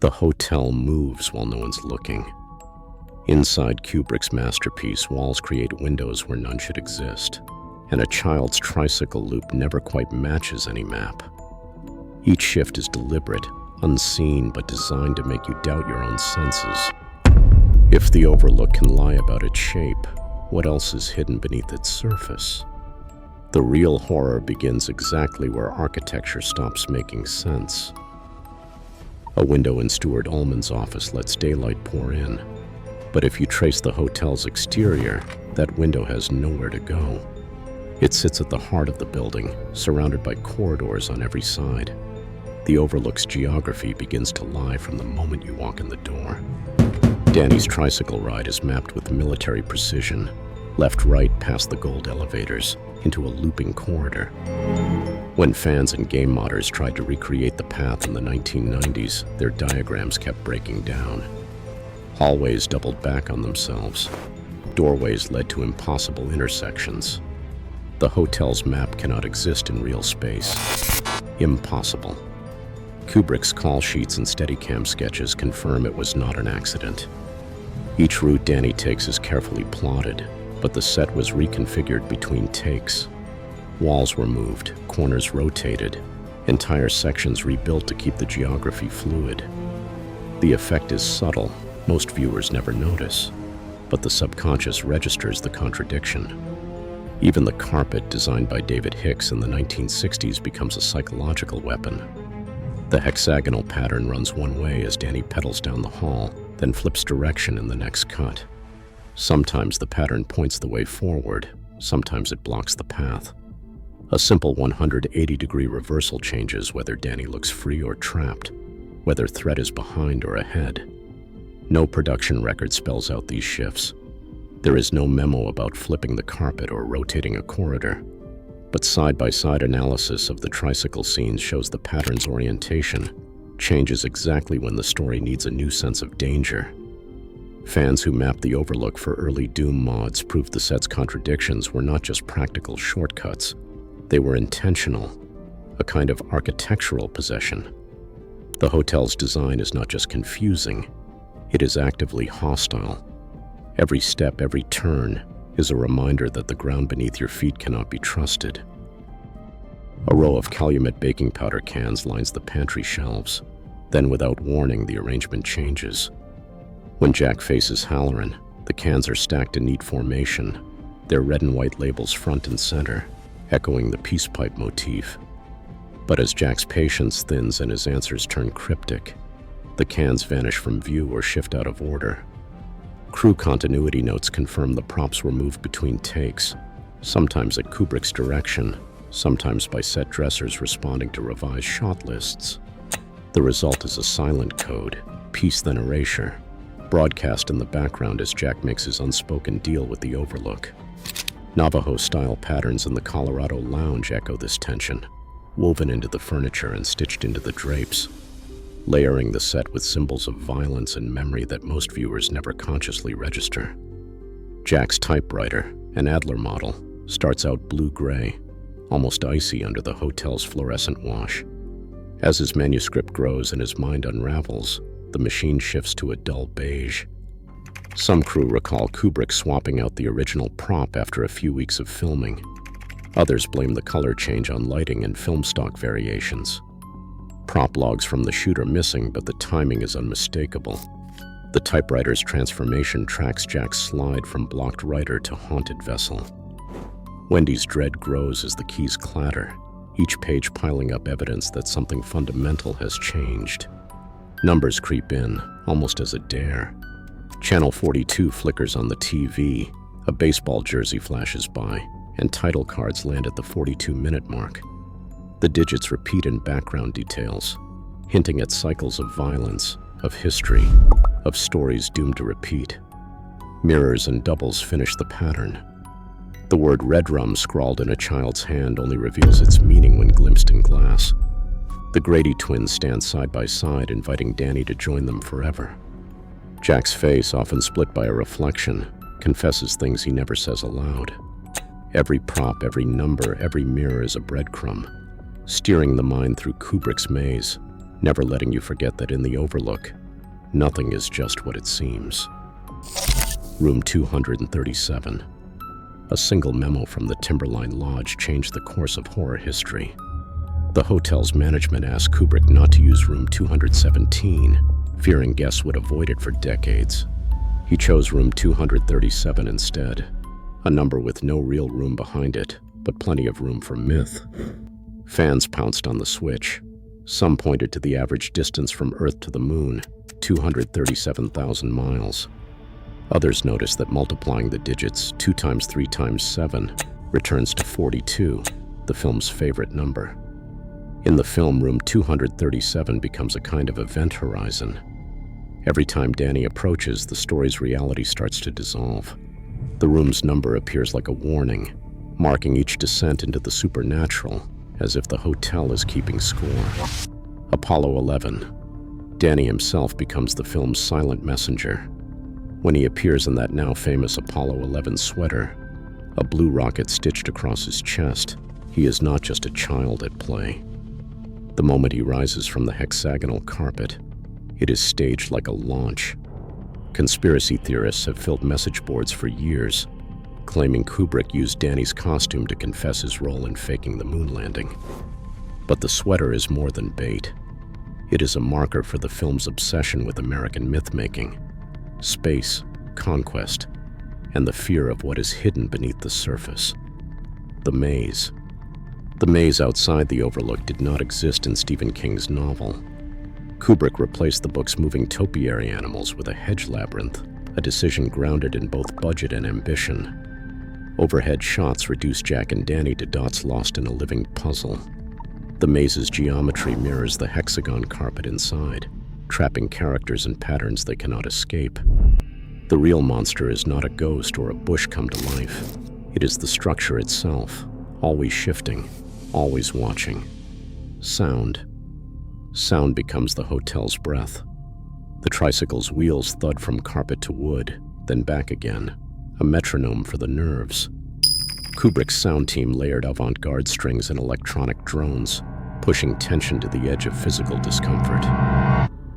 The hotel moves while no one's looking. Inside Kubrick's masterpiece, walls create windows where none should exist, and a child's tricycle loop never quite matches any map. Each shift is deliberate, unseen, but designed to make you doubt your own senses. If the Overlook can lie about its shape, what else is hidden beneath its surface? The real horror begins exactly where architecture stops making sense. A window in Stuart Ullman's office lets daylight pour in, but if you trace the hotel's exterior, that window has nowhere to go. It sits at the heart of the building, surrounded by corridors on every side. The Overlook's geography begins to lie from the moment you walk in the door. Danny's tricycle ride is mapped with military precision, left-right past the gold elevators, into a looping corridor. When fans and game modders tried to recreate the path in the 1990s, their diagrams kept breaking down. Hallways doubled back on themselves. Doorways led to impossible intersections. The hotel's map cannot exist in real space. Impossible. Kubrick's call sheets and Steadicam sketches confirm it was not an accident. Each route Danny takes is carefully plotted, but the set was reconfigured between takes. Walls were moved, corners rotated, entire sections rebuilt to keep the geography fluid. The effect is subtle, most viewers never notice, but the subconscious registers the contradiction. Even the carpet, designed by David Hicks in the 1960s, becomes a psychological weapon. The hexagonal pattern runs one way as Danny pedals down the hall, then flips direction in the next cut. Sometimes the pattern points the way forward, sometimes it blocks the path. A simple 180-degree reversal changes whether Danny looks free or trapped, whether threat is behind or ahead. No production record spells out these shifts. There is no memo about flipping the carpet or rotating a corridor, but side-by-side analysis of the tricycle scenes shows the pattern's orientation changes exactly when the story needs a new sense of danger. Fans who mapped the Overlook for early Doom mods proved the set's contradictions were not just practical shortcuts, they were intentional, a kind of architectural possession. The hotel's design is not just confusing, it is actively hostile. Every step, every turn, is a reminder that the ground beneath your feet cannot be trusted. A row of Calumet baking powder cans lines the pantry shelves. Then, without warning, the arrangement changes. When Jack faces Halloran, the cans are stacked in neat formation, their red and white labels front and center, echoing the peace pipe motif. But as Jack's patience thins and his answers turn cryptic, the cans vanish from view or shift out of order. Crew continuity notes confirm the props were moved between takes, sometimes at Kubrick's direction, sometimes by set dressers responding to revised shot lists. The result is a silent code, peace then erasure, broadcast in the background as Jack makes his unspoken deal with the Overlook. Navajo-style patterns in the Colorado lounge echo this tension, woven into the furniture and stitched into the drapes, layering the set with symbols of violence and memory that most viewers never consciously register. Jack's typewriter, an Adler model, starts out blue-gray, almost icy under the hotel's fluorescent wash. As his manuscript grows and his mind unravels, the machine shifts to a dull beige. Some crew recall Kubrick swapping out the original prop after a few weeks of filming. Others blame the color change on lighting and film stock variations. Prop logs from the shoot are missing, but the timing is unmistakable. The typewriter's transformation tracks Jack's slide from blocked writer to haunted vessel. Wendy's dread grows as the keys clatter, each page piling up evidence that something fundamental has changed. Numbers creep in, almost as a dare. Channel 42 flickers on the TV, a baseball jersey flashes by, and title cards land at the 42-minute mark. The digits repeat in background details, hinting at cycles of violence, of history, of stories doomed to repeat. Mirrors and doubles finish the pattern. The word redrum scrawled in a child's hand only reveals its meaning when glimpsed in glass. The Grady twins stand side by side, inviting Danny to join them forever. Jack's face, often split by a reflection, confesses things he never says aloud. Every prop, every number, every mirror is a breadcrumb, steering the mind through Kubrick's maze. never letting you forget that in the Overlook, nothing is just what it seems. Room 237. A single memo from the Timberline Lodge changed the course of horror history. The hotel's management asked Kubrick not to use room 217, fearing guests would avoid it for decades. He chose room 237 instead, a number with no real room behind it, but plenty of room for myth. Fans pounced on the switch. Some pointed to the average distance from Earth to the Moon, 237,000 miles. Others noticed that multiplying the digits 2 times 3 times 7 returns to 42, the film's favorite number. In the film, room 237 becomes a kind of event horizon. Every time Danny approaches, the story's reality starts to dissolve. The room's number appears like a warning, marking each descent into the supernatural, as if the hotel is keeping score. Apollo 11. Danny himself becomes the film's silent messenger. When he appears in that now famous Apollo 11 sweater, a blue rocket stitched across his chest, he is not just a child at play. The moment he rises from the hexagonal carpet, it is staged like a launch. Conspiracy theorists have filled message boards for years, claiming Kubrick used Danny's costume to confess his role in faking the moon landing. But the sweater is more than bait. It is a marker for the film's obsession with American myth-making, space, conquest, and the fear of what is hidden beneath the surface. The maze. The maze outside the Overlook did not exist in Stephen King's novel. Kubrick replaced the book's moving topiary animals with a hedge labyrinth, a decision grounded in both budget and ambition. Overhead shots reduce Jack and Danny to dots lost in a living puzzle. The maze's geometry mirrors the hexagon carpet inside, trapping characters in patterns they cannot escape. The real monster is not a ghost or a bush come to life. It is the structure itself, always shifting, always watching. Sound. Sound becomes the hotel's breath. The tricycle's wheels thud from carpet to wood, then back again, a metronome for the nerves. Kubrick's sound team layered avant-garde strings and electronic drones, pushing tension to the edge of physical discomfort.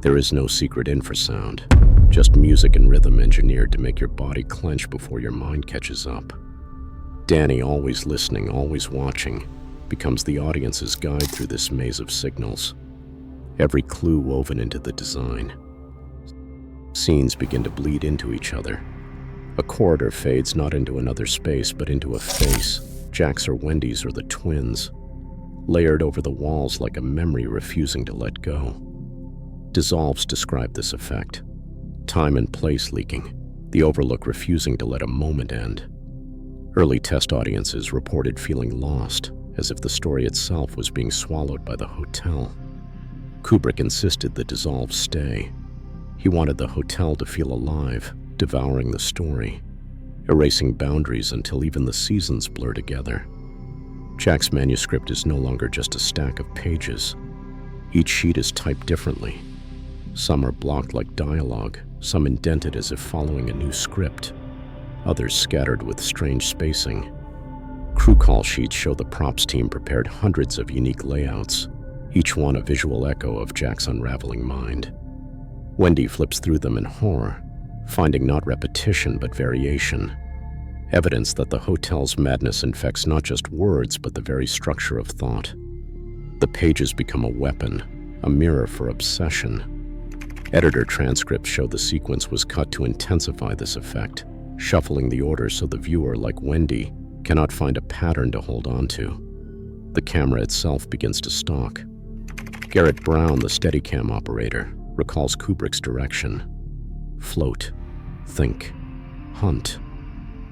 There is no secret infrasound, just music and rhythm engineered to make your body clench before your mind catches up. Danny, always listening, always watching, becomes the audience's guide through this maze of signals. Every clue woven into the design. Scenes begin to bleed into each other. A corridor fades not into another space, but into a face. Jack's or Wendy's or the twins, layered over the walls like a memory refusing to let go. Dissolves describe this effect. Time and place leaking, the Overlook refusing to let a moment end. Early test audiences reported feeling lost, as if the story itself was being swallowed by the hotel. Kubrick insisted the dissolve stay. He wanted the hotel to feel alive, devouring the story, erasing boundaries until even the seasons blur together. Jack's manuscript is no longer just a stack of pages. Each sheet is typed differently. Some are blocked like dialogue, some indented as if following a new script, others scattered with strange spacing. Crew call sheets show the props team prepared hundreds of unique layouts, each one a visual echo of Jack's unraveling mind. Wendy flips through them in horror, finding not repetition but variation, evidence that the hotel's madness infects not just words but the very structure of thought. The pages become a weapon, a mirror for obsession. Editor transcripts show the sequence was cut to intensify this effect, shuffling the order so the viewer, like Wendy, cannot find a pattern to hold on to. The camera itself begins to stalk. Garrett Brown, the Steadicam operator, recalls Kubrick's direction. Float, think, hunt.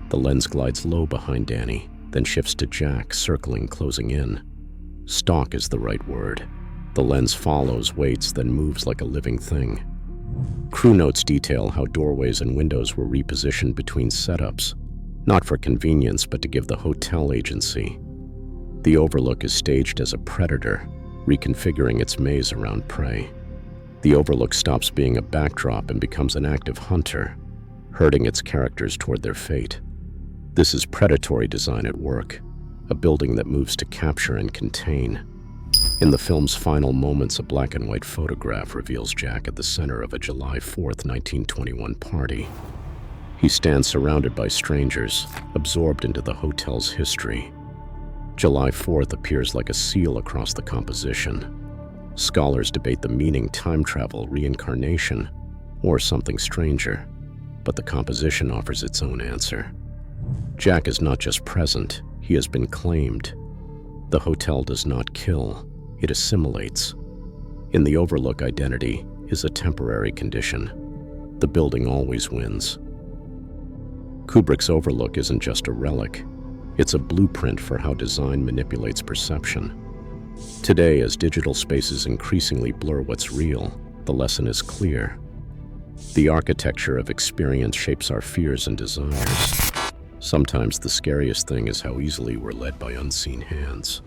The lens glides low behind Danny, then shifts to Jack, circling, closing in. Stalk is the right word. The lens follows, waits, then moves like a living thing. Crew notes detail how doorways and windows were repositioned between setups, not for convenience but to give the hotel agency. The Overlook is staged as a predator, reconfiguring its maze around prey. The Overlook stops being a backdrop and becomes an active hunter, herding its characters toward their fate. This is predatory design at work, a building that moves to capture and contain. In the film's final moments, a black and white photograph reveals Jack at the center of a July 4th, 1921 party. He stands surrounded by strangers, absorbed into the hotel's history. July 4th appears like a seal across the composition. Scholars debate the meaning: time travel, reincarnation, or something stranger, but the composition offers its own answer. Jack is not just present, he has been claimed. The hotel does not kill, it assimilates. In the Overlook, identity is a temporary condition. The building always wins. Kubrick's Overlook isn't just a relic, it's a blueprint for how design manipulates perception. Today, as digital spaces increasingly blur what's real, the lesson is clear. The architecture of experience shapes our fears and desires. Sometimes the scariest thing is how easily we're led by unseen hands.